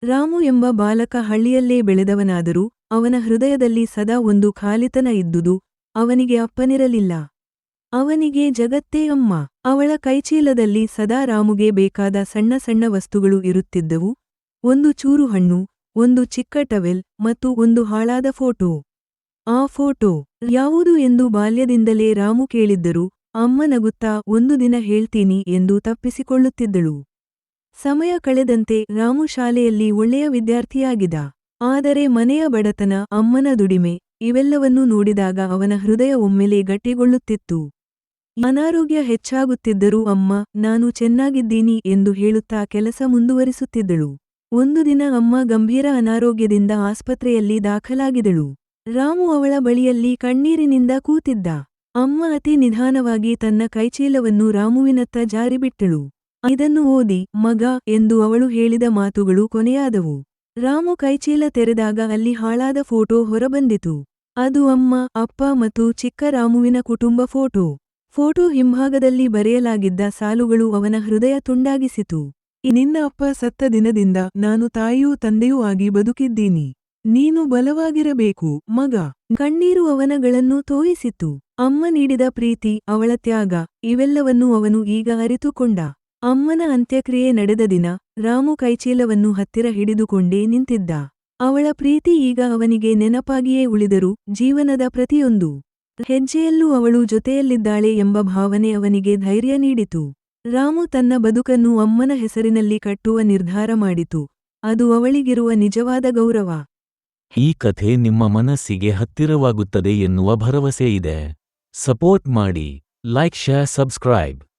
ರಾಮು ಎಂಬ ಬಾಲಕ ಹಳ್ಳಿಯಲ್ಲೇ ಬೆಳೆದವನಾದರೂ ಅವನ ಹೃದಯದಲ್ಲಿ ಸದಾ ಒಂದು ಖಾಲಿತನ ಇದ್ದುದು. ಅವನಿಗೆ ಅಪ್ಪನಿರಲಿಲ್ಲ. ಅವನಿಗೆ ಜಗತ್ತೇ ಅಮ್ಮ. ಅವಳ ಕೈಚೀಲದಲ್ಲಿ ಸದಾ ರಾಮುಗೆ ಬೇಕಾದ ಸಣ್ಣ ಸಣ್ಣ ವಸ್ತುಗಳು ಇರುತ್ತಿದ್ದವು. ಒಂದು ಚೂರು ಹಣ್ಣು, ಒಂದು ಚಿಕ್ಕ ಟವೆಲ್ ಮತ್ತು ಒಂದು ಹಾಳಾದ ಫೋಟೋ. ಆ ಫೋಟೋ ಯಾವುದು ಎಂದು ಬಾಲ್ಯದಿಂದಲೇ ರಾಮು ಕೇಳಿದ್ದರು. ಅಮ್ಮ ನಗುತ್ತಾ ಒಂದು ದಿನ ಹೇಳ್ತೀನಿ ಎಂದು ತಪ್ಪಿಸಿಕೊಳ್ಳುತ್ತಿದ್ದಳು. ಸಮಯ ಕಳೆದಂತೆ ರಾಮು ಶಾಲೆಯಲ್ಲಿ ಒಳ್ಳೆಯ ವಿದ್ಯಾರ್ಥಿಯಾಗಿದ್ದ. ಆದರೆ ಮನೆಯ ಬಡತನ, ಅಮ್ಮನ ದುಡಿಮೆ ಇವೆಲ್ಲವನ್ನೂ ನೋಡಿದಾಗ ಅವನ ಹೃದಯ ಒಮ್ಮೆಲೇ ಗಟ್ಟಿಗೊಳ್ಳುತ್ತಿತ್ತು. ಅನಾರೋಗ್ಯ ಹೆಚ್ಚಾಗುತ್ತಿದ್ದರೂ ಅಮ್ಮ, ನಾನು ಚೆನ್ನಾಗಿದ್ದೀನಿ ಎಂದು ಹೇಳುತ್ತಾ ಕೆಲಸ ಮುಂದುವರಿಸುತ್ತಿದ್ದಳು. ಒಂದು ದಿನ ಅಮ್ಮ ಗಂಭೀರ ಅನಾರೋಗ್ಯದಿಂದ ಆಸ್ಪತ್ರೆಯಲ್ಲಿ ದಾಖಲಾಗಿದಳು. ರಾಮು ಅವಳ ಬಳಿಯಲ್ಲಿ ಕಣ್ಣೀರಿನಿಂದ ಕೂತಿದ್ದ. ಅಮ್ಮ ಅತಿ ನಿಧಾನವಾಗಿ ತನ್ನ ಕೈಚೀಲವನ್ನು ರಾಮುವಿನತ್ತ ಜಾರಿಬಿಟ್ಟಳು. ಇದನ್ನು ಓದಿ, ಮಗ ಎಂದು ಅವಳು ಹೇಳಿದ ಮಾತುಗಳು ಕೊನೆಯಾದವು. ರಾಮು ಕೈಚೀಲ ತೆರೆದಾಗ ಅಲ್ಲಿ ಹಾಳಾದ ಫೋಟೋ ಹೊರಬಂದಿತು. ಅದು ಅಮ್ಮ, ಅಪ್ಪ ಮತ್ತು ಚಿಕ್ಕ ರಾಮುವಿನ ಕುಟುಂಬ ಫೋಟೋ. ಫೋಟೋ ಹಿಂಭಾಗದಲ್ಲಿ ಬರೆಯಲಾಗಿದ್ದ ಸಾಲುಗಳು ಅವನ ಹೃದಯ ತುಂಡಾಗಿಸಿತು. ನಿನ್ನ ಅಪ್ಪ ಸತ್ತ ದಿನದಿಂದ ನಾನು ತಾಯಿಯೂ ತಂದೆಯೂ ಆಗಿ ಬದುಕಿದ್ದೀನಿ. ನೀನು ಬಲವಾಗಿರಬೇಕು, ಮಗ. ಕಣ್ಣೀರು ಅವನಗಳನ್ನು ತೋಯಿಸಿತು. ಅಮ್ಮ ನೀಡಿದ ಪ್ರೀತಿ, ಅವಳ ತ್ಯಾಗ ಇವೆಲ್ಲವನ್ನೂ ಅವನು ಈಗ ಅರಿತುಕೊಂಡ. ಅಮ್ಮನ ಅಂತ್ಯಕ್ರಿಯೆ ನಡೆದ ದಿನ ರಾಮು ಕೈಚೀಲವನ್ನು ಹತ್ತಿರ ಹಿಡಿದುಕೊಂಡೇ ನಿಂತಿದ್ದ. ಅವಳ ಪ್ರೀತಿ ಈಗ ಅವನಿಗೆ ನೆನಪಾಗಿಯೇ ಉಳಿದರು. ಜೀವನದ ಪ್ರತಿಯೊಂದು ಹೆಜ್ಜೆಯಲ್ಲೂ ಅವಳು ಜೊತೆಯಲ್ಲಿದ್ದಾಳೆ ಎಂಬ ಭಾವನೆ ಅವನಿಗೆ ಧೈರ್ಯ ನೀಡಿತು. ರಾಮು ತನ್ನ ಬದುಕನ್ನು ಅಮ್ಮನ ಹೆಸರಿನಲ್ಲಿ ಕಟ್ಟುವ ನಿರ್ಧಾರ ಮಾಡಿತು. ಅದು ಅವಳಿಗಿರುವ ನಿಜವಾದ ಗೌರವ. ಈ ಕಥೆ ನಿಮ್ಮ ಮನಸ್ಸಿಗೆ ಹತ್ತಿರವಾಗುತ್ತದೆ ಎನ್ನುವ ಭರವಸೆ ಇದೆ. ಸಪೋರ್ಟ್ ಮಾಡಿ, ಲೈಕ್, ಶೇರ್, ಸಬ್ಸ್ಕ್ರೈಬ್.